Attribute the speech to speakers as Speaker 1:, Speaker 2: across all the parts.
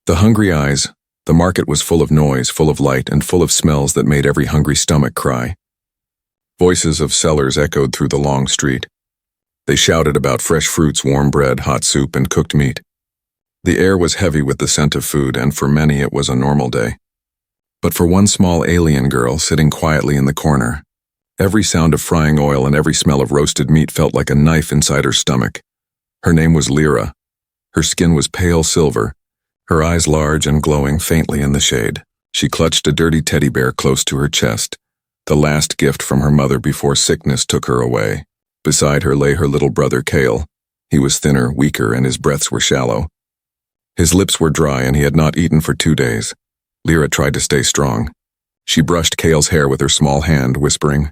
Speaker 1: The hungry eyes, the market was full of noise, full of light, and full of smells that made every hungry stomach cry. Voices of sellers echoed through the long street. They shouted about fresh fruits, warm bread, hot soup, and cooked meat. The air was heavy with the scent of food, and for many it was a normal day. But for one small alien girl sitting quietly in the corner, every sound of frying oil and every smell of roasted meat felt like a knife inside her stomach. Her name was Lyra. Her skin was pale silver, her eyes large and glowing faintly in the shade. She clutched a dirty teddy bear close to her chest, the last gift from her mother before sickness took her away. Beside her lay her little brother Kale. He was thinner, weaker, and his breaths were shallow. His lips were dry and he had not eaten for 2 days. Lyra tried to stay strong. She brushed Kale's hair with her small hand, whispering,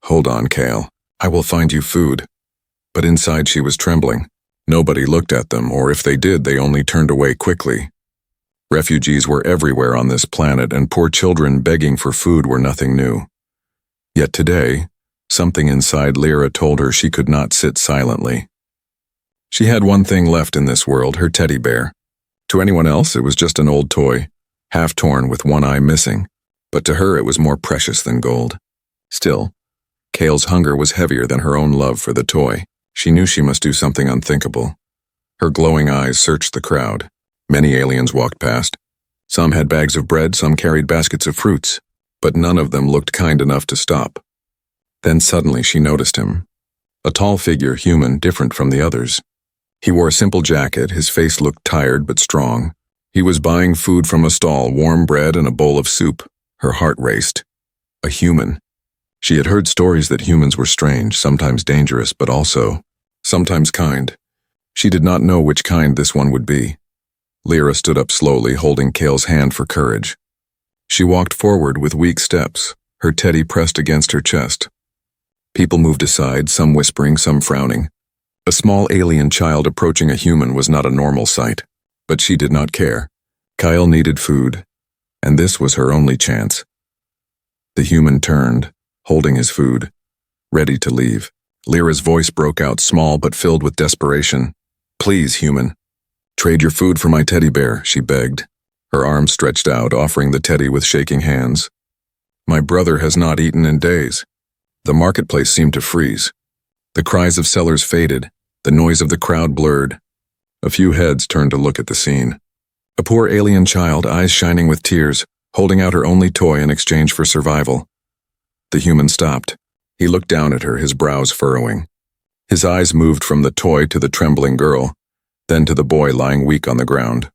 Speaker 1: "Hold on, Kale. I will find you food." But inside she was trembling. Nobody looked at them, or if they did, they only turned away quickly. Refugees were everywhere on this planet, and poor children begging for food were nothing new. Yet today, something inside Lyra told her she could not sit silently. She had one thing left in this world, her teddy bear. To anyone else, it was just an old toy, half torn with one eye missing, but to her it was more precious than gold. Still, Kale's hunger was heavier than her own love for the toy. She knew she must do something unthinkable. Her glowing eyes searched the crowd. Many aliens walked past. Some had bags of bread, some carried baskets of fruits, but none of them looked kind enough to stop. Then suddenly she noticed him. A tall figure, human, different from the others. He wore a simple jacket, his face looked tired but strong. He was buying food from a stall, warm bread and a bowl of soup. Her heart raced. A human. She had heard stories that humans were strange, sometimes dangerous, but also sometimes kind. She did not know which kind this one would be. Lyra stood up slowly, holding Kale's hand for courage. She walked forward with weak steps, her teddy pressed against her chest. People moved aside, some whispering, some frowning. A small alien child approaching a human was not a normal sight, but she did not care. Kyle needed food, and this was her only chance. The human turned, holding his food, ready to leave. Lyra's voice broke out, small but filled with desperation. "Please, human. Trade your food for my teddy bear," she begged. Her arms stretched out, offering the teddy with shaking hands. "My brother has not eaten in days." The marketplace seemed to freeze. The cries of sellers faded, the noise of the crowd blurred. A few heads turned to look at the scene. A poor alien child, eyes shining with tears, holding out her only toy in exchange for survival. The human stopped. He looked down at her, his brows furrowing. His eyes moved from the toy to the trembling girl, then to the boy lying weak on the ground.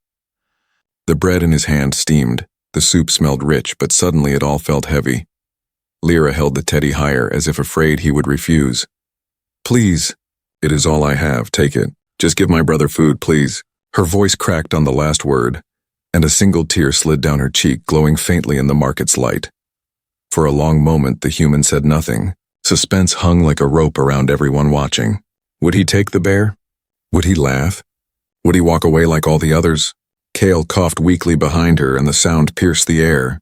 Speaker 1: The bread in his hand steamed, the soup smelled rich, but suddenly it all felt heavy. Lyra held the teddy higher, as if afraid he would refuse. "Please, it is all I have, take it. Just give my brother food, please." Her voice cracked on the last word, and a single tear slid down her cheek, glowing faintly in the market's light. For a long moment the human said nothing. Suspense hung like a rope around everyone watching. Would he take the bear? Would he laugh? Would he walk away like all the others? Kale coughed weakly behind her, and the sound pierced the air.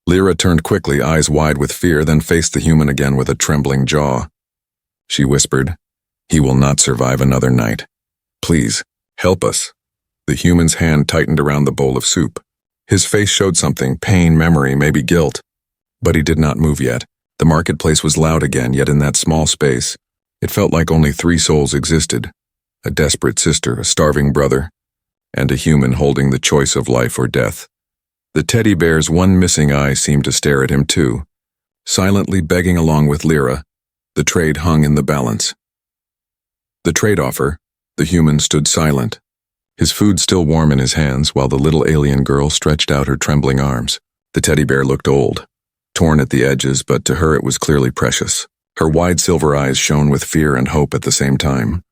Speaker 1: Lyra turned quickly, eyes wide with fear, then faced the human again with a trembling jaw. She whispered, "He will not survive another night. Please, help us." The human's hand tightened around the bowl of soup. His face showed something, pain, memory, maybe guilt. But he did not move yet. The marketplace was loud again, yet in that small space, it felt like only 3 souls existed. A desperate sister, a starving brother, and a human holding the choice of life or death. The teddy bear's one missing eye seemed to stare at him too, silently begging along with Lyra. The trade hung in the balance. The trade offer, the human stood silent, his food still warm in his hands, while the little alien girl stretched out her trembling arms. The teddy bear looked old, torn at the edges, but to her it was clearly precious. Her wide silver eyes shone with fear and hope at the same time.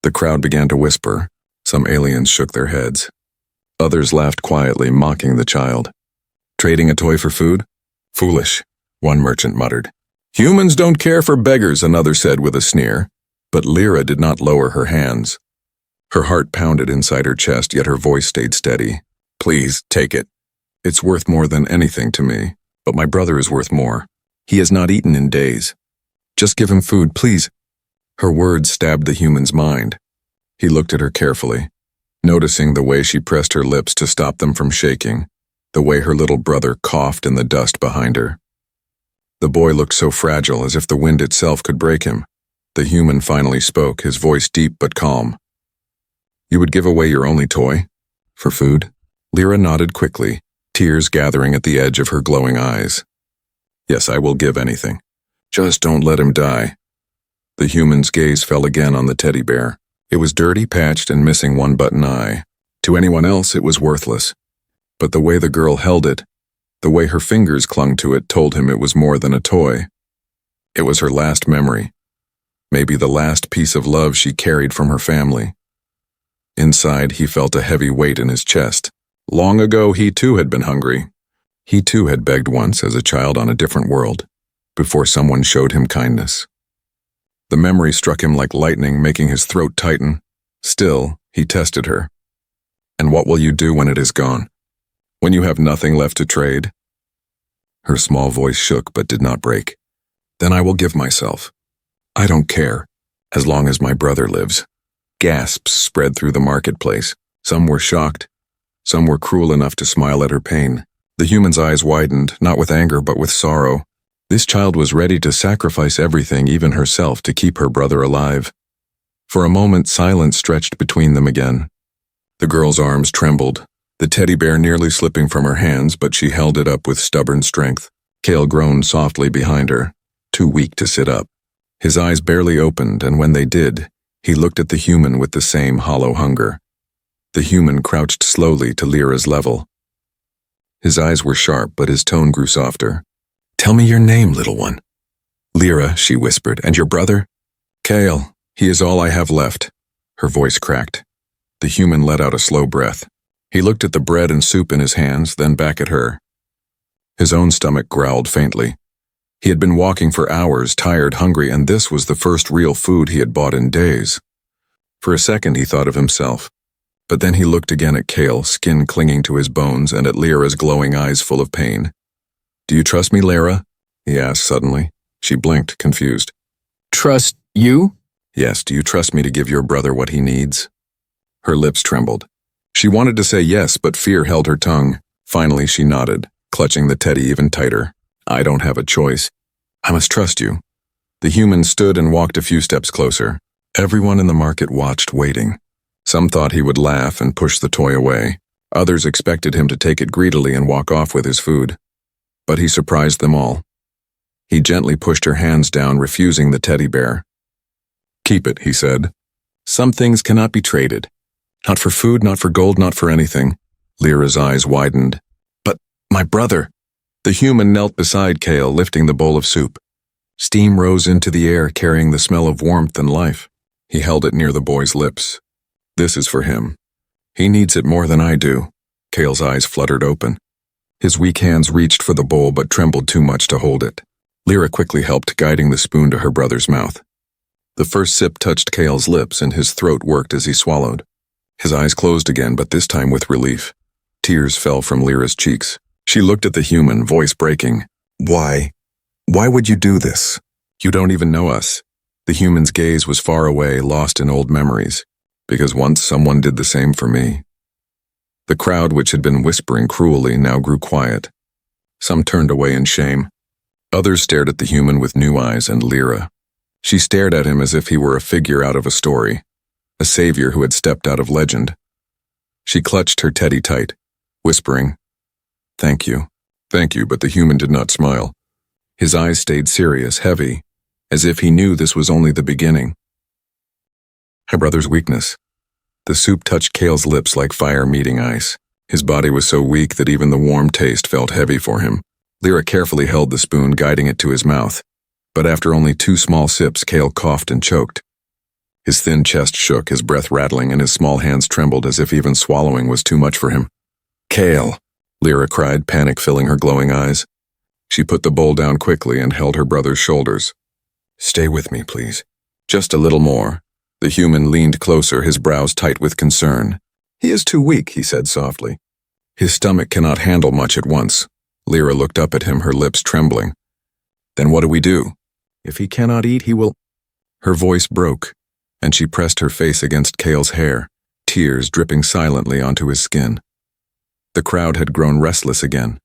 Speaker 1: The crowd began to whisper. Some aliens shook their heads. Others laughed quietly, mocking the child. "Trading a toy for food? Foolish," one merchant muttered. "Humans don't care for beggars," another said with a sneer. But Lyra did not lower her hands. Her heart pounded inside her chest, yet her voice stayed steady. "Please, take it. It's worth more than anything to me. But my brother is worth more. He has not eaten in days. Just give him food, please." Her words stabbed the human's mind. He looked at her carefully. noticing the way she pressed her lips to stop them from shaking, the way her little brother coughed in the dust behind her. The boy looked so fragile, as if the wind itself could break him. The human finally spoke, his voice deep but calm. "You would give away your only toy? For food?" Lyra nodded quickly, tears gathering at the edge of her glowing eyes. "Yes, I will give anything. Just don't let him die." The human's gaze fell again on the teddy bear. It was dirty, patched, and missing one button eye. To anyone else, it was worthless. But the way the girl held it, the way her fingers clung to it, told him it was more than a toy. It was her last memory. Maybe the last piece of love she carried from her family. Inside, he felt a heavy weight in his chest. Long ago, he too had been hungry. He too had begged once as a child on a different world, before someone showed him kindness. The memory struck him like lightning, making his throat tighten. Still, he tested her. "And what will you do when it is gone? When you have nothing left to trade?" Her small voice shook but did not break. "Then I will give myself. I don't care, as long as my brother lives." Gasps spread through the marketplace. Some were shocked. Some were cruel enough to smile at her pain. The human's eyes widened, not with anger but with sorrow. This child was ready to sacrifice everything, even herself, to keep her brother alive. For a moment, silence stretched between them again. The girl's arms trembled, the teddy bear nearly slipping from her hands, but she held it up with stubborn strength. Cale groaned softly behind her, too weak to sit up. His eyes barely opened, and when they did, he looked at the human with the same hollow hunger. The human crouched slowly to Lyra's level. His eyes were sharp, but his tone grew softer. "Tell me your name, little one." "Lyra," she whispered. "And your brother?" "Cale. He is all I have left." Her voice cracked. The human let out a slow breath. He looked at the bread and soup in his hands, then back at her. His own stomach growled faintly. He had been walking for hours, tired, hungry, and this was the first real food he had bought in days. For a second he thought of himself, but then he looked again at Cale, skin clinging to his bones, and at Lyra's glowing eyes full of pain. "Do you trust me, Lyra?" he asked suddenly. She blinked, confused.
Speaker 2: "Trust you?"
Speaker 1: "Yes, do you trust me to give your brother what he needs?" Her lips trembled. She wanted to say yes, but fear held her tongue. Finally, she nodded, clutching the teddy even tighter. "I don't have a choice. I must trust you." The human stood and walked a few steps closer. Everyone in the market watched, waiting. Some thought he would laugh and push the toy away. Others expected him to take it greedily and walk off with his food. But he surprised them all. He gently pushed her hands down, refusing the teddy bear. "Keep it," he said. "Some things cannot be traded. Not for food, not for gold, not for anything." Lyra's eyes widened. "But my brother." The human knelt beside Cale, lifting the bowl of soup. Steam rose into the air, carrying the smell of warmth and life. He held it near the boy's lips. "This is for him. He needs it more than I do." Cale's eyes fluttered open. His weak hands reached for the bowl but trembled too much to hold it. Lyra quickly helped, guiding the spoon to her brother's mouth. The first sip touched Cale's lips, and his throat worked as he swallowed. His eyes closed again, but this time with relief. Tears fell from Lyra's cheeks. She looked at the human, voice breaking. "Why? Why would you do this? You don't even know us." The human's gaze was far away, lost in old memories. "Because once someone did the same for me." The crowd, which had been whispering cruelly, now grew quiet. Some turned away in shame. Others stared at the human with new eyes, and Lyra. She stared at him as if he were a figure out of a story, a savior who had stepped out of legend. She clutched her teddy tight, whispering, "Thank you, thank you," but the human did not smile. His eyes stayed serious, heavy, as if he knew this was only the beginning. Her brother's weakness. The soup touched Cale's lips like fire meeting ice. His body was so weak that even the warm taste felt heavy for him. Lyra carefully held the spoon, guiding it to his mouth. But after only 2 small sips, Cale coughed and choked. His thin chest shook, his breath rattling, and his small hands trembled as if even swallowing was too much for him. "Cale!" Lyra cried, panic filling her glowing eyes. She put the bowl down quickly and held her brother's shoulders. "Stay with me, please. Just a little more." The human leaned closer, his brows tight with concern. "He is too weak," he said softly. "His stomach cannot handle much at once." Lyra looked up at him, her lips trembling. "Then what do we do? If he cannot eat, he will—" Her voice broke, and she pressed her face against Cale's hair. tears dripping silently onto his skin. The crowd had grown restless again.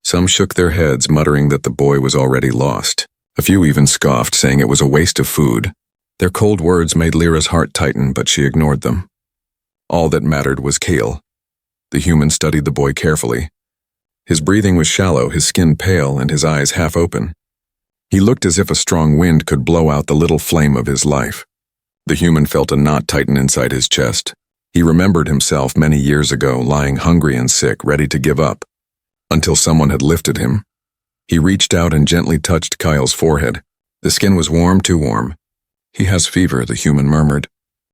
Speaker 1: Some shook their heads, muttering that the boy was already lost. A few even scoffed, saying it was a waste of food. Their cold words made Lyra's heart tighten, but she ignored them. All that mattered was Kale. The human studied the boy carefully. His breathing was shallow, his skin pale, and his eyes half open. He looked as if a strong wind could blow out the little flame of his life. The human felt a knot tighten inside his chest. He remembered himself many years ago, lying hungry and sick, ready to give up, until someone had lifted him. He reached out and gently touched Kyle's forehead. The skin was warm, too warm. "He has fever," the human murmured.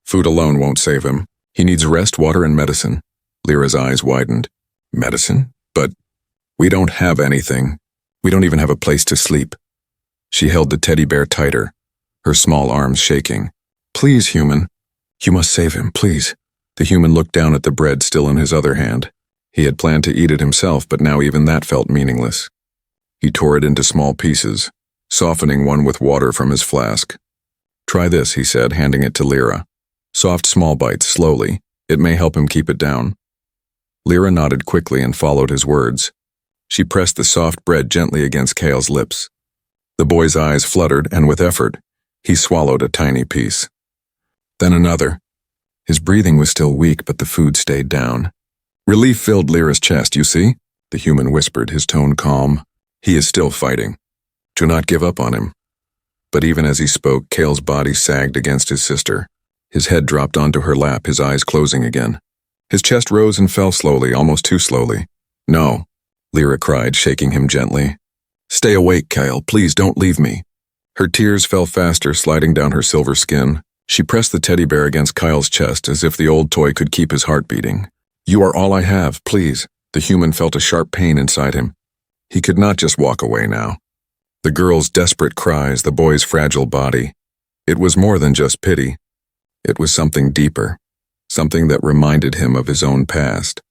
Speaker 1: "Food alone won't save him. He needs rest, water, and medicine." Lyra's eyes widened. "Medicine? But we don't have anything. We don't even have a place to sleep." She held the teddy bear tighter, her small arms shaking. "Please, human. You must save him, please." The human looked down at the bread still in his other hand. He had planned to eat it himself, but now even that felt meaningless. He tore it into small pieces, softening one with water from his flask. "Try this," he said, handing it to Lyra. "Soft, small bites, slowly. It may help him keep it down." Lyra nodded quickly and followed his words. She pressed the soft bread gently against Kale's lips. The boy's eyes fluttered, and with effort, he swallowed a tiny piece. Then another. His breathing was still weak, but the food stayed down. Relief filled Lyra's chest. "You see?" the human whispered, his tone calm. "He is still fighting. Do not give up on him." But even as he spoke, Kale's body sagged against his sister. His head dropped onto her lap, his eyes closing again. His chest rose and fell slowly, almost too slowly. "No," Lyra cried, shaking him gently. "Stay awake, Kale. Please don't leave me." Her tears fell faster, sliding down her silver skin. She pressed the teddy bear against Kyle's chest as if the old toy could keep his heart beating. "You are all I have, please." The human felt a sharp pain inside him. He could not just walk away now. The girl's desperate cries, the boy's fragile body. It was more than just pity. It was something deeper, something that reminded him of his own past.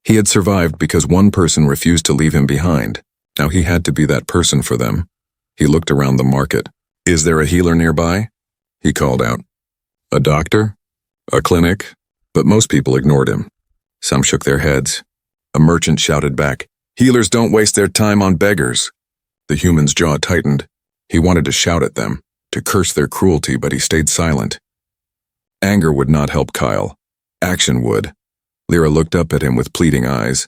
Speaker 1: He had survived because one person refused to leave him behind. Now he had to be that person for them. He looked around the market. "Is there a healer nearby?" he called out. "A doctor? A clinic?" But most people ignored him. Some shook their heads. A merchant shouted back, "Healers don't waste their time on beggars." The human's jaw tightened. He wanted to shout at them, to curse their cruelty, but he stayed silent. Anger would not help Kyle. Action would. Lyra looked up at him with pleading eyes.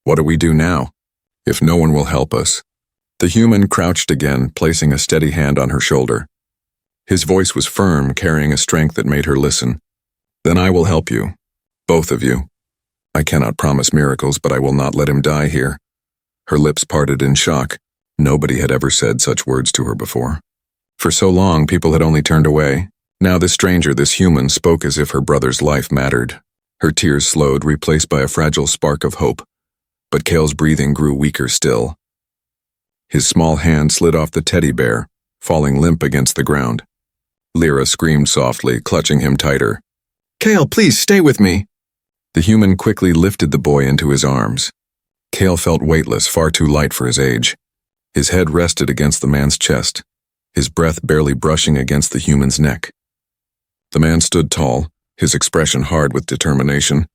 Speaker 1: "What do we do now? If no one will help us?" The human crouched again, placing a steady hand on her shoulder. His voice was firm, carrying a strength that made her listen. "Then I will help you. Both of you. I cannot promise miracles, but I will not let him die here." Her lips parted in shock. Nobody had ever said such words to her before. For so long, people had only turned away. Now this stranger, this human, spoke as if her brother's life mattered. Her tears slowed, replaced by a fragile spark of hope. But Kale's breathing grew weaker still. His small hand slid off the teddy bear, falling limp against the ground. Lyra screamed softly, clutching him tighter. "Kale, please stay with me." The human quickly lifted the boy into his arms. Kale felt weightless, far too light for his age. His head rested against the man's chest, his breath barely brushing against the human's neck. The man stood tall, his expression hard with determination.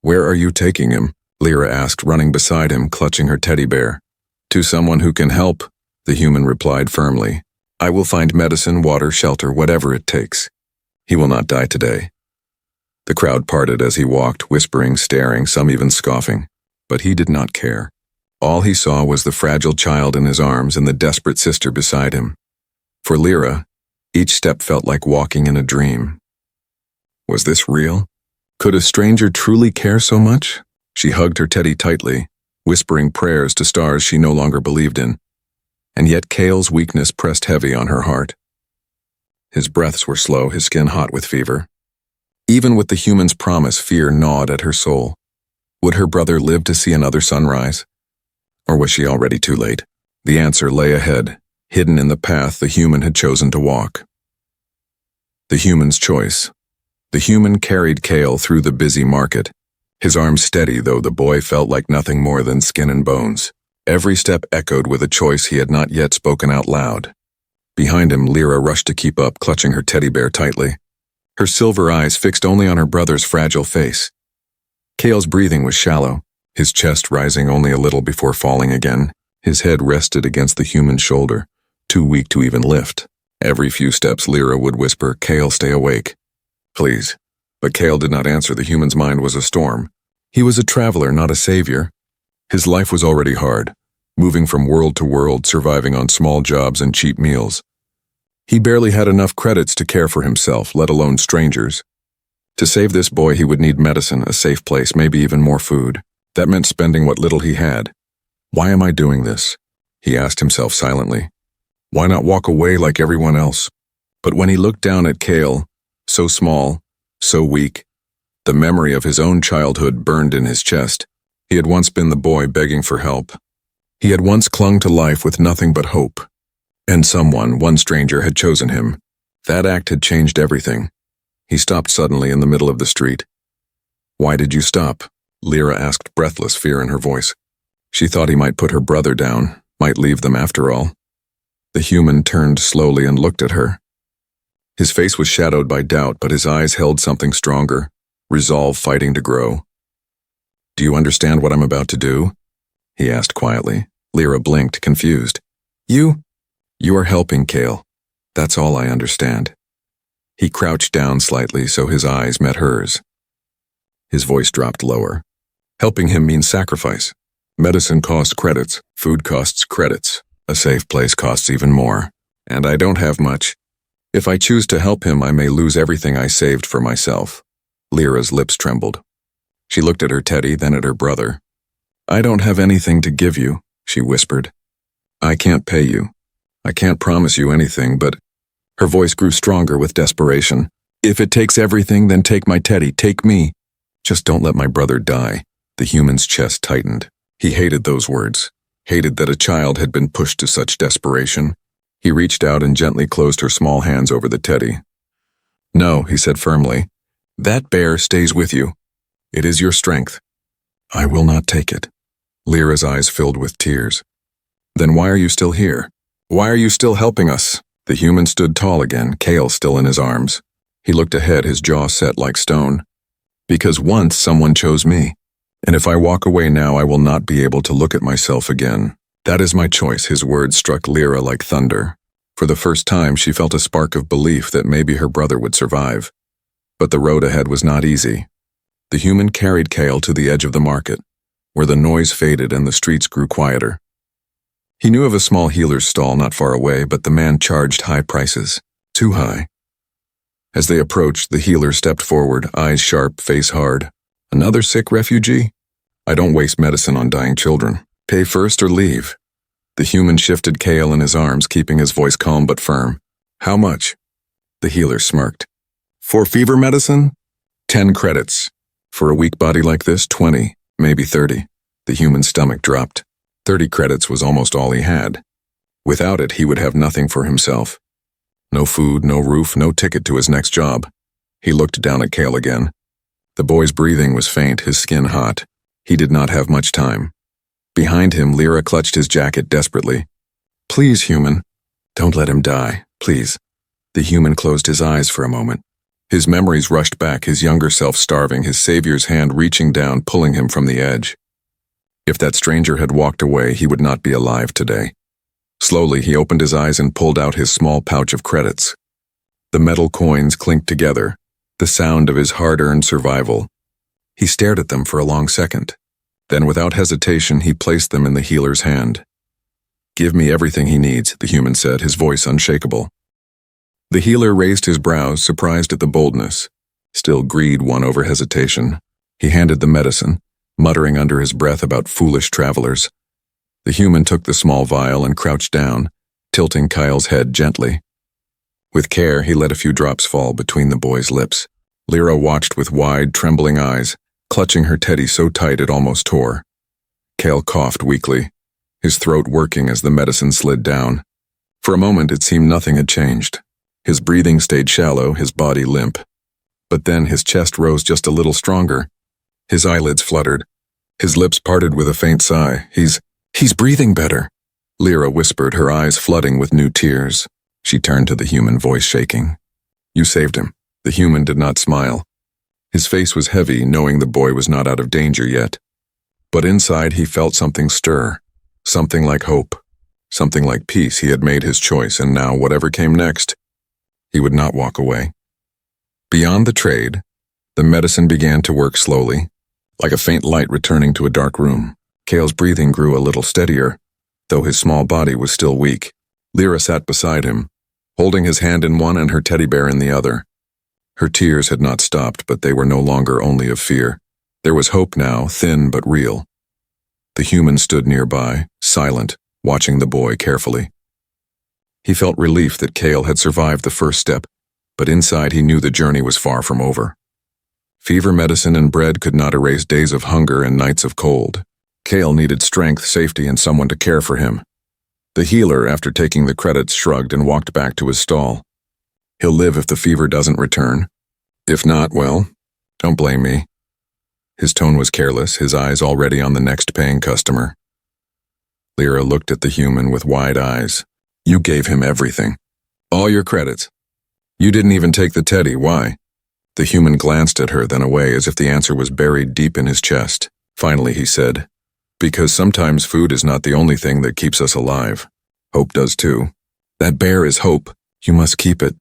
Speaker 1: "Where are you taking him?" Lyra asked, running beside him, clutching her teddy bear. "To someone who can help," the human replied firmly. "I will find medicine, water, shelter, whatever it takes. He will not die today." The crowd parted as he walked, whispering, staring, some even scoffing. But he did not care. All he saw was the fragile child in his arms and the desperate sister beside him. For Lyra, each step felt like walking in a dream. Was this real? Could a stranger truly care so much? She hugged her teddy tightly, whispering prayers to stars she no longer believed in. And yet Kale's weakness pressed heavy on her heart. His breaths were slow, his skin hot with fever. Even with the human's promise, fear gnawed at her soul. Would her brother live to see another sunrise? Or was she already too late? The answer lay ahead, hidden in the path the human had chosen to walk. The human's choice. The human carried Kale through the busy market, his arms steady though the boy felt like nothing more than skin and bones. Every step echoed with a choice he had not yet spoken out loud. Behind him, Lyra rushed to keep up, clutching her teddy bear tightly. her silver eyes fixed only on her brother's fragile face. Kale's breathing was shallow, his chest rising only a little before falling again. His head rested against the human's shoulder, too weak to even lift. Every few steps Lyra would whisper, "Kale, stay awake. Please." But Kale did not answer. The human's mind was a storm. He was a traveler, not a savior. His life was already hard, moving from world to world, surviving on small jobs and cheap meals. He barely had enough credits to care for himself, let alone strangers. To save this boy, he would need medicine, a safe place, maybe even more food. That meant spending what little he had. Why am I doing this? He asked himself silently. Why not walk away like everyone else? But when he looked down at Kale, so small, so weak, the memory of his own childhood burned in his chest. He had once been the boy begging for help. He had once clung to life with nothing but hope. And someone, one stranger, had chosen him. That act had changed everything. He stopped suddenly in the middle of the street. "Why did you stop?" Lyra asked, breathless, fear in her voice. She thought he might put her brother down, might leave them after all. The human turned slowly and looked at her. His face was shadowed by doubt, but his eyes held something stronger, resolve fighting to grow. "Do you understand what I'm about to do?" he asked quietly. Lyra blinked, confused. You are helping Kale. That's all I understand." He crouched down slightly so his eyes met hers. His voice dropped lower. "Helping him means sacrifice. Medicine costs credits, food costs credits, a safe place costs even more. And I don't have much. If I choose to help him, I may lose everything I saved for myself." Lyra's lips trembled. She looked at her teddy, then at her brother. "I don't have anything to give you," she whispered. "I can't pay you. I can't promise you anything, but—" Her voice grew stronger with desperation. "If it takes everything, then take my teddy, take me. Just don't let my brother die." The human's chest tightened. He hated those words, hated that a child had been pushed to such desperation. He reached out and gently closed her small hands over the teddy. "No," he said firmly. "That bear stays with you. It is your strength." "I will not take it." Lyra's eyes filled with tears. "Then why are you still here? Why are you still helping us?" The human stood tall again, Kale still in his arms. He looked ahead, his jaw set like stone. "Because once someone chose me. And if I walk away now, I will not be able to look at myself again. That is my choice." His words struck Lyra like thunder. For the first time, she felt a spark of belief that maybe her brother would survive. But the road ahead was not easy. The human carried Kale to the edge of the market, where the noise faded and the streets grew quieter. He knew of a small healer's stall not far away, but the man charged high prices. Too high. As they approached, the healer stepped forward, eyes sharp, face hard. "Another sick refugee? I don't waste medicine on dying children. Pay first or leave." The human shifted Kale in his arms, keeping his voice calm but firm. "How much?" The healer smirked. "For fever medicine? 10 credits. For a weak body like this, 20, maybe 30. The human's stomach dropped. 30 credits was almost all he had. Without it, he would have nothing for himself. No food, no roof, no ticket to his next job. He looked down at Kale again. The boy's breathing was faint, his skin hot. He did not have much time. Behind him, Lyra clutched his jacket desperately. "Please, human. Don't let him die, please." The human closed his eyes for a moment. His memories rushed back, his younger self starving, his savior's hand reaching down, pulling him from the edge. If that stranger had walked away, he would not be alive today. Slowly, he opened his eyes and pulled out his small pouch of credits. The metal coins clinked together, the sound of his hard-earned survival. He stared at them for a long second. Then, without hesitation, he placed them in the healer's hand. "Give me everything he needs," the human said, his voice unshakable. The healer raised his brows, surprised at the boldness. Still, greed won over hesitation. He handed the medicine, muttering under his breath about foolish travelers. The human took the small vial and crouched down, tilting Kyle's head gently. With care, he let a few drops fall between the boy's lips. Lyra watched with wide, trembling eyes, clutching her teddy so tight it almost tore. Kale coughed weakly, his throat working as the medicine slid down. For a moment, it seemed nothing had changed. His breathing stayed shallow, his body limp. But then his chest rose just a little stronger. His eyelids fluttered. His lips parted with a faint sigh. He's breathing better," Lyra whispered, her eyes flooding with new tears. She turned to the human, voice shaking. "You saved him. The human did not smile. His face was heavy, knowing the boy was not out of danger yet. But inside he felt something stir, something like hope, something like peace. He had made his choice, and now, whatever came next, he would not walk away. Beyond the trade, the medicine began to work slowly, like a faint light returning to a dark room. Kale's breathing grew a little steadier, though his small body was still weak. Lyra sat beside him, holding his hand in one and her teddy bear in the other. Her tears had not stopped, but they were no longer only of fear. There was hope now, thin but real. The human stood nearby, silent, watching the boy carefully. He felt relief that Kale had survived the first step, but inside he knew the journey was far from over. Fever medicine and bread could not erase days of hunger and nights of cold. Kale needed strength, safety, and someone to care for him. The healer, after taking the credits, shrugged and walked back to his stall. He'll live if the fever doesn't return. If not, well, don't blame me. His tone was careless, his eyes already on the next paying customer. Lyra looked at the human with wide eyes. You gave him everything. All your credits. You didn't even take the teddy, why? The human glanced at her, then away, as if the answer was buried deep in his chest. Finally, he said, because sometimes food is not the only thing that keeps us alive. Hope does too. That bear is hope. You must keep it.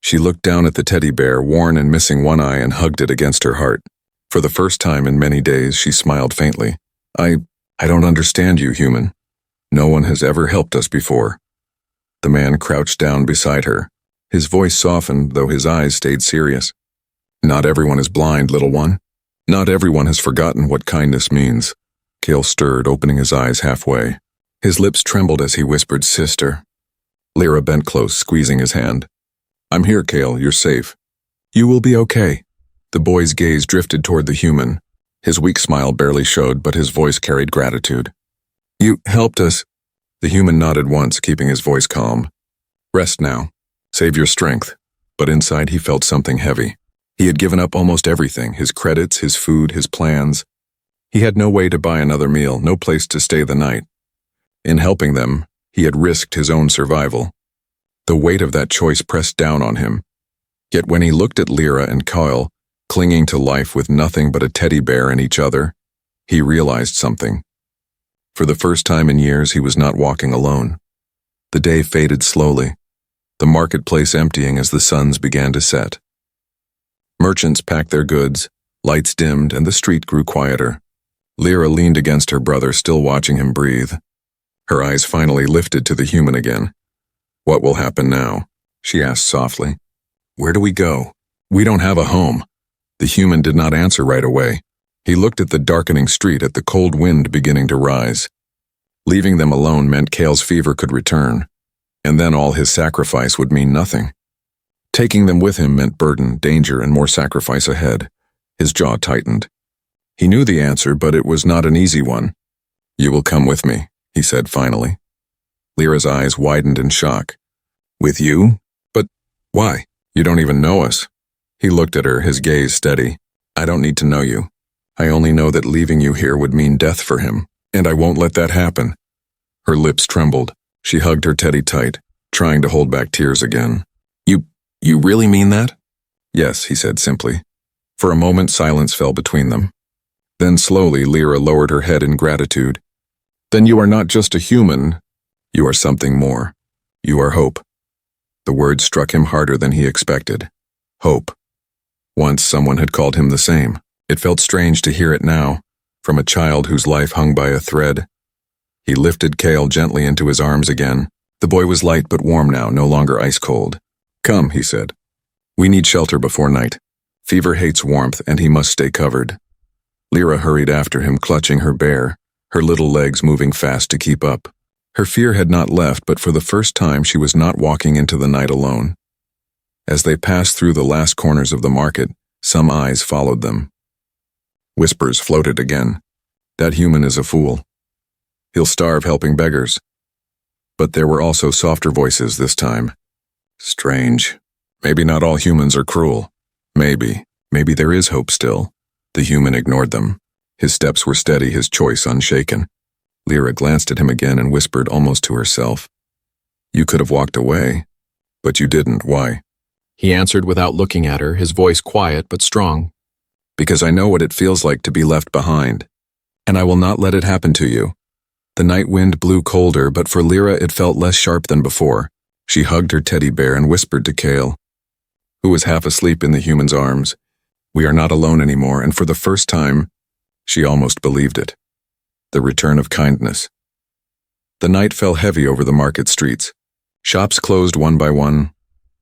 Speaker 1: She looked down at the teddy bear, worn and missing one eye, and hugged it against her heart. For the first time in many days, she smiled faintly. I don't understand you, human. No one has ever helped us before. The man crouched down beside her. His voice softened, though his eyes stayed serious. Not everyone is blind, little one. Not everyone has forgotten what kindness means. Kale stirred, opening his eyes halfway. His lips trembled as he whispered, Sister. Lyra bent close, squeezing his hand. I'm here, Kale. You're safe. You will be okay. The boy's gaze drifted toward the human. His weak smile barely showed, but his voice carried gratitude. You helped us. The human nodded once, keeping his voice calm. Rest now. Save your strength. But inside he felt something heavy. He had given up almost everything, his credits, his food, his plans. He had no way to buy another meal, no place to stay the night. In helping them, he had risked his own survival. The weight of that choice pressed down on him. Yet when he looked at Lyra and Kyle, clinging to life with nothing but a teddy bear in each other, he realized something. For the first time in years, he was not walking alone. The day faded slowly, the marketplace emptying as the suns began to set. Merchants packed their goods, lights dimmed, and the street grew quieter. Lyra leaned against her brother, still watching him breathe. Her eyes finally lifted to the human again. What will happen now? She asked softly. Where do we go? We don't have a home. The human did not answer right away. He looked at the darkening street, at the cold wind beginning to rise. Leaving them alone meant Kale's fever could return, and then all his sacrifice would mean nothing. Taking them with him meant burden, danger, and more sacrifice ahead. His jaw tightened. He knew the answer, but it was not an easy one. You will come with me, he said finally. Lyra's eyes widened in shock. With you? But why? You don't even know us. He looked at her, his gaze steady. I don't need to know you. I only know that leaving you here would mean death for him, and I won't let that happen. Her lips trembled. She hugged her teddy tight, trying to hold back tears again. You really mean that? Yes, he said simply. For a moment, silence fell between them. Then slowly, Lyra lowered her head in gratitude. Then you are not just a human. You are something more. You are hope. The word struck him harder than he expected. Hope. Once someone had called him the same. It felt strange to hear it now, from a child whose life hung by a thread. He lifted Kale gently into his arms again. The boy was light but warm now, no longer ice-cold. Come, he said. We need shelter before night. Fever hates warmth, and he must stay covered. Lyra hurried after him, clutching her bear, her little legs moving fast to keep up. Her fear had not left, but for the first time she was not walking into the night alone. As they passed through the last corners of the market, some eyes followed them. Whispers floated again. That human is a fool. He'll starve helping beggars. But there were also softer voices this time. Strange. Maybe not all humans are cruel. Maybe there is hope still. The human ignored them. His steps were steady, his choice unshaken. Lyra glanced at him again and whispered almost to herself. You could have walked away, but you didn't. Why?
Speaker 2: He answered without looking at her, his voice quiet but strong.
Speaker 1: Because I know what it feels like to be left behind. And I will not let it happen to you. The night wind blew colder, but for Lyra it felt less sharp than before. She hugged her teddy bear and whispered to Kale, who was half asleep in the human's arms, "We are not alone anymore," and for the first time, she almost believed it. The return of kindness. The night fell heavy over the market streets. Shops closed one by one,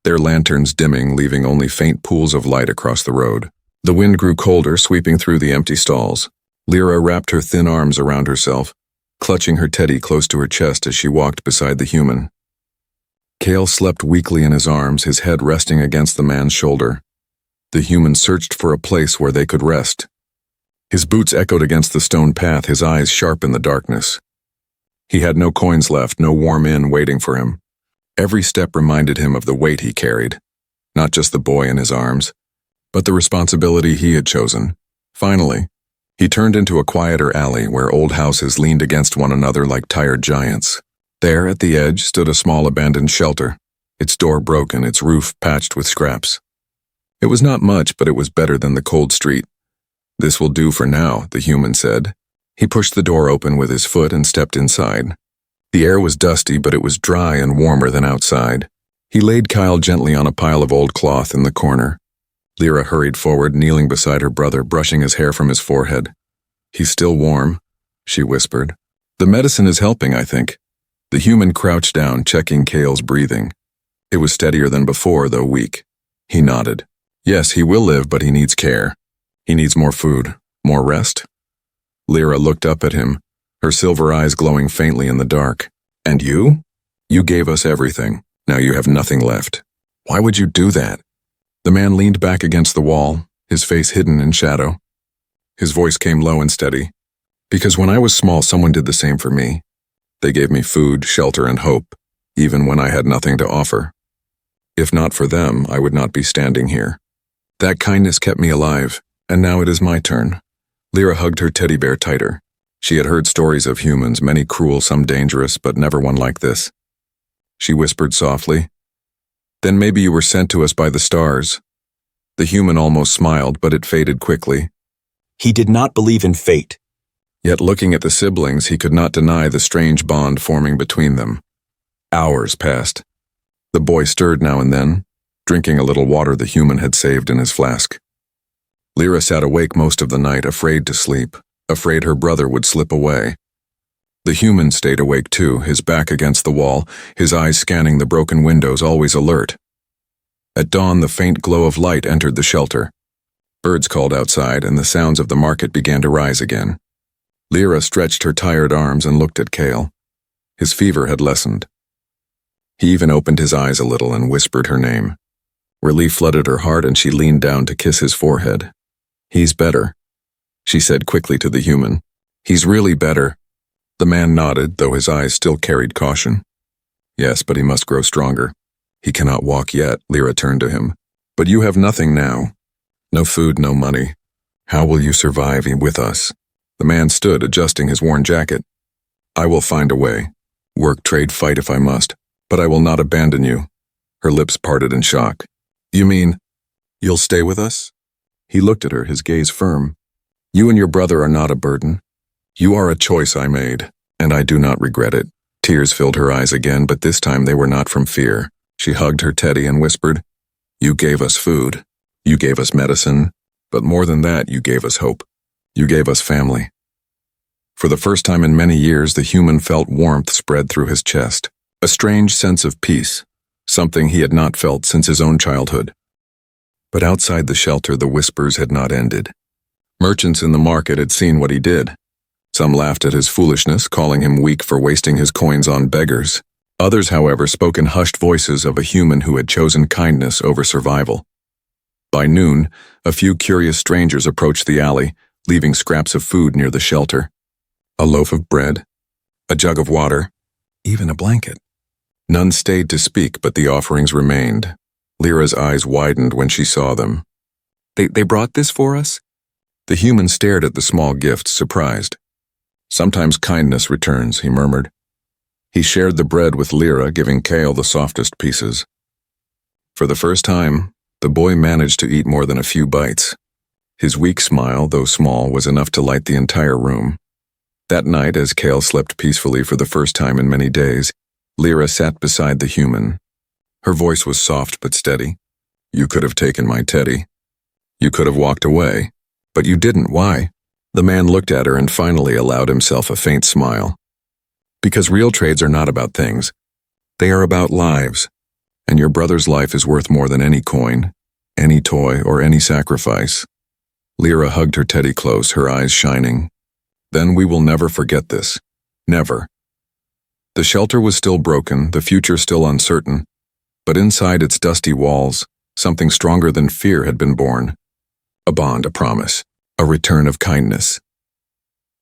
Speaker 1: their lanterns dimming, leaving only faint pools of light across the road. The wind grew colder, sweeping through the empty stalls. Lyra wrapped her thin arms around herself, clutching her teddy close to her chest as she walked beside the human. Kale slept weakly in his arms, his head resting against the man's shoulder. The human searched for a place where they could rest. His boots echoed against the stone path, his eyes sharp in the darkness. He had no coins left, no warm inn waiting for him. Every step reminded him of the weight he carried, not just the boy in his arms, but the responsibility he had chosen. Finally, he turned into a quieter alley where old houses leaned against one another like tired giants. There, at the edge, stood a small abandoned shelter, its door broken, its roof patched with scraps. It was not much, but it was better than the cold street. "This will do for now," the human said. He pushed the door open with his foot and stepped inside. The air was dusty, but it was dry and warmer than outside. He laid Kyle gently on a pile of old cloth in the corner. Lyra hurried forward, kneeling beside her brother, brushing his hair from his forehead. "He's still warm," she whispered. "The medicine is helping, I think." The human crouched down, checking Kale's breathing. It was steadier than before, though weak. He nodded. "Yes, he will live, but he needs care. He needs more food, more rest." Lyra looked up at him, her silver eyes glowing faintly in the dark. "And you? You gave us everything. Now you have nothing left. Why would you do that?" The man leaned back against the wall, his face hidden in shadow. His voice came low and steady. "Because when I was small, someone did the same for me. They gave me food, shelter, and hope, even when I had nothing to offer. If not for them, I would not be standing here. That kindness kept me alive, and now it is my turn." Lyra hugged her teddy bear tighter. She had heard stories of humans, many cruel, some dangerous, but never one like this. She whispered softly, "Then maybe you were sent to us by the stars." The human almost smiled, but it faded quickly.
Speaker 3: He did not believe in fate.
Speaker 1: Yet looking at the siblings, he could not deny the strange bond forming between them. Hours passed. The boy stirred now and then, drinking a little water the human had saved in his flask. Lyra sat awake most of the night, afraid to sleep, afraid her brother would slip away. The human stayed awake too, his back against the wall, his eyes scanning the broken windows, always alert. At dawn, the faint glow of light entered the shelter. Birds called outside, and the sounds of the market began to rise again. Lyra stretched her tired arms and looked at Kale. His fever had lessened. He even opened his eyes a little and whispered her name. Relief flooded her heart, and she leaned down to kiss his forehead. "He's better," she said quickly to the human. "He's really better." The man nodded, though his eyes still carried caution. "Yes, but he must grow stronger. He cannot walk yet," Lyra turned to him. "But you have nothing now. No food, no money. How will you survive with us?" The man stood, adjusting his worn jacket. "I will find a way. Work, trade, fight if I must. But I will not abandon you." Her lips parted in shock. "You mean, you'll stay with us?" He looked at her, his gaze firm. "You and your brother are not a burden. You are a choice I made, and I do not regret it." Tears filled her eyes again, but this time they were not from fear. She hugged her teddy and whispered, "You gave us food. You gave us medicine. But more than that, you gave us hope. You gave us family." For the first time in many years, the human felt warmth spread through his chest. A strange sense of peace, something he had not felt since his own childhood. But outside the shelter, the whispers had not ended. Merchants in the market had seen what he did. Some laughed at his foolishness, calling him weak for wasting his coins on beggars. Others, however, spoke in hushed voices of a human who had chosen kindness over survival. By noon, a few curious strangers approached the alley, leaving scraps of food near the shelter. A loaf of bread, a jug of water, even a blanket. None stayed to speak, but the offerings remained. Lyra's eyes widened when she saw them. They brought this for us?" The human stared at the small gifts, surprised. "Sometimes kindness returns," he murmured. He shared the bread with Lyra, giving Kale the softest pieces. For the first time, the boy managed to eat more than a few bites. His weak smile, though small, was enough to light the entire room. That night, as Kale slept peacefully for the first time in many days, Lyra sat beside the human. Her voice was soft but steady. "You could have taken my teddy. You could have walked away. But you didn't. Why?" The man looked at her and finally allowed himself a faint smile. "Because real trades are not about things. They are about lives. And your brother's life is worth more than any coin, any toy, or any sacrifice." Lyra hugged her teddy close, her eyes shining. "Then we will never forget this. Never." The shelter was still broken, the future still uncertain, but inside its dusty walls, something stronger than fear had been born. A bond, a promise, a return of kindness.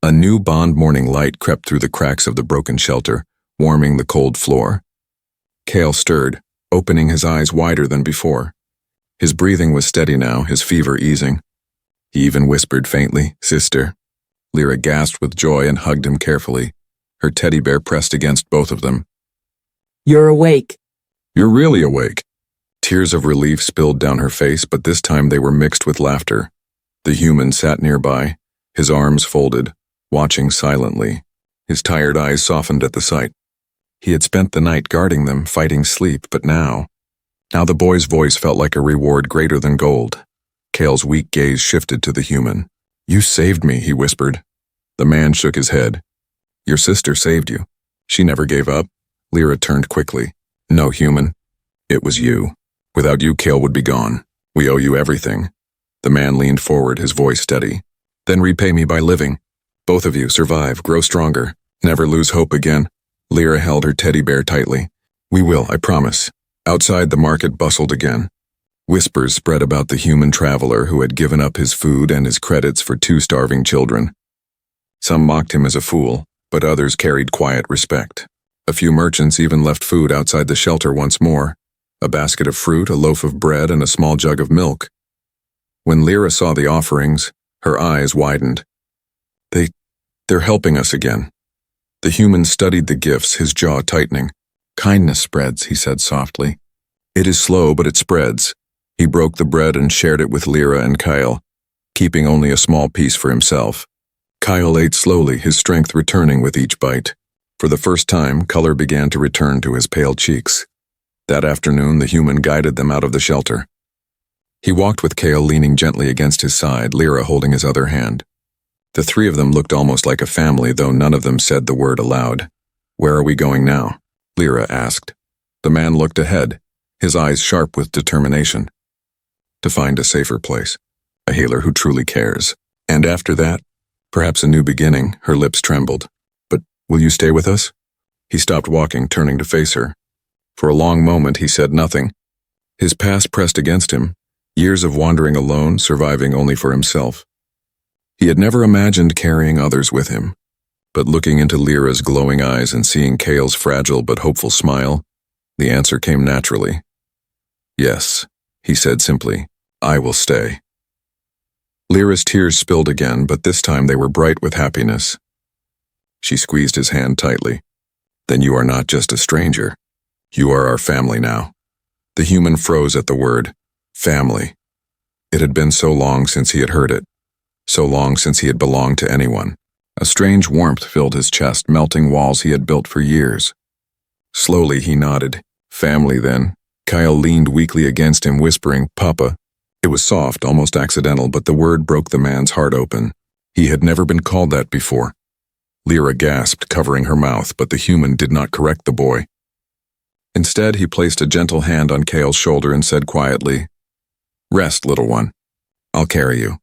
Speaker 1: A new bond morning light crept through the cracks of the broken shelter, warming the cold floor. Kale stirred, opening his eyes wider than before. His breathing was steady now, his fever easing. He even whispered faintly, "Sister." Lyra gasped with joy and hugged him carefully, her teddy bear pressed against both of them.
Speaker 4: "You're awake."
Speaker 1: "You're really awake." Tears of relief spilled down her face, but this time they were mixed with laughter. The human sat nearby, his arms folded, watching silently. His tired eyes softened at the sight. He had spent the night guarding them, fighting sleep, but now the boy's voice felt like a reward greater than gold. Kale's weak gaze shifted to the human. "You saved me," he whispered. The man shook his head. "Your sister saved you. She never gave up." Lyra turned quickly. "No, human. It was you. Without you, Kale would be gone. We owe you everything." The man leaned forward, his voice steady. "Then repay me by living. Both of you survive, grow stronger, never lose hope again." Lyra held her teddy bear tightly. "We will, I promise." Outside, the market bustled again. Whispers spread about the human traveler who had given up his food and his credits for 2 starving children. Some mocked him as a fool, but others carried quiet respect. A few merchants even left food outside the shelter once more, a basket of fruit, a loaf of bread, and a small jug of milk. When Lyra saw the offerings, her eyes widened. They're helping us again." The human studied the gifts, his jaw tightening. "Kindness spreads," he said softly. "It is slow, but it spreads." He broke the bread and shared it with Lyra and Kyle, keeping only a small piece for himself. Kyle ate slowly, his strength returning with each bite. For the first time, color began to return to his pale cheeks. That afternoon, the human guided them out of the shelter. He walked with Kale leaning gently against his side, Lyra holding his other hand. The 3 of them looked almost like a family, though none of them said the word aloud. "Where are we going now?" Lyra asked. The man looked ahead, his eyes sharp with determination. "To find a safer place, a healer who truly cares. And after that, perhaps a new beginning." Her lips trembled. "But will you stay with us?" He stopped walking, turning to face her. For a long moment he said nothing. His past pressed against him, years of wandering alone, surviving only for himself. He had never imagined carrying others with him, but looking into Lyra's glowing eyes and seeing Kale's fragile but hopeful smile, the answer came naturally. "Yes," he said simply, "I will stay." Lyra's tears spilled again, but this time they were bright with happiness. She squeezed his hand tightly. "Then you are not just a stranger. You are our family now." The human froze at the word, family. It had been so long since he had heard it, so long since he had belonged to anyone. A strange warmth filled his chest, melting walls he had built for years. Slowly he nodded. "Family, then." Kyle leaned weakly against him, whispering, "Papa." It was soft, almost accidental, but the word broke the man's heart open. He had never been called that before. Lyra gasped, covering her mouth, but the human did not correct the boy. Instead, he placed a gentle hand on Kale's shoulder and said quietly, "Rest, little one. I'll carry you."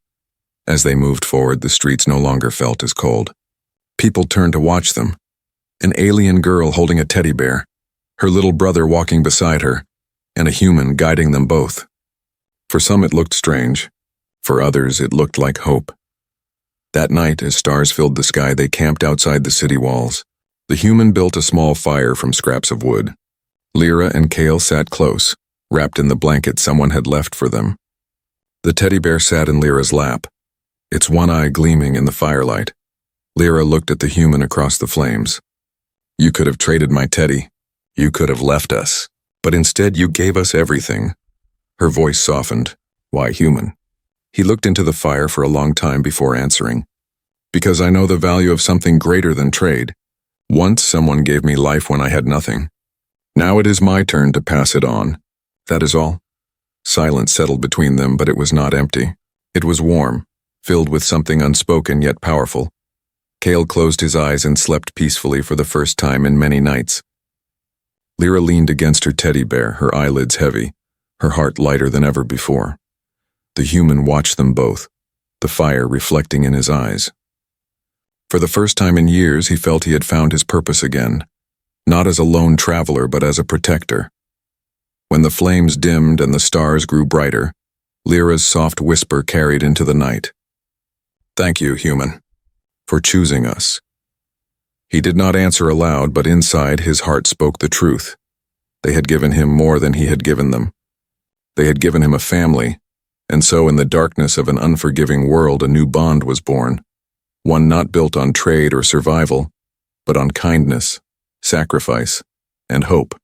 Speaker 1: As they moved forward, the streets no longer felt as cold. People turned to watch them. An alien girl holding a teddy bear, her little brother walking beside her, and a human guiding them both. For some it looked strange. For others it looked like hope. That night, as stars filled the sky, they camped outside the city walls. The human built a small fire from scraps of wood. Lyra and Kale sat close, wrapped in the blanket someone had left for them. The teddy bear sat in Lyra's lap, its one eye gleaming in the firelight. Lyra looked at the human across the flames. "You could have traded my teddy. You could have left us. But instead you gave us everything. Her voice softened. Why human? He looked into the fire for a long time before answering. Because I know the value of something greater than trade. Once someone gave me life when I had nothing. Now it is my turn to pass it on. That is all. Silence settled between them, but it was not empty. It was warm, filled with something unspoken yet powerful. Cale closed his eyes and slept peacefully for the first time in many nights. Lyra leaned against her teddy bear, her eyelids heavy, her heart lighter than ever before. The human watched them both, the fire reflecting in his eyes. For the first time in years, he felt he had found his purpose again, not as a lone traveler, but as a protector. When the flames dimmed and the stars grew brighter, Lyra's soft whisper carried into the night. Thank you, human, for choosing us. He did not answer aloud, but inside his heart spoke the truth. They had given him more than he had given them. They had given him a family, and so in the darkness of an unforgiving world a new bond was born, one not built on trade or survival, but on kindness, sacrifice, and hope.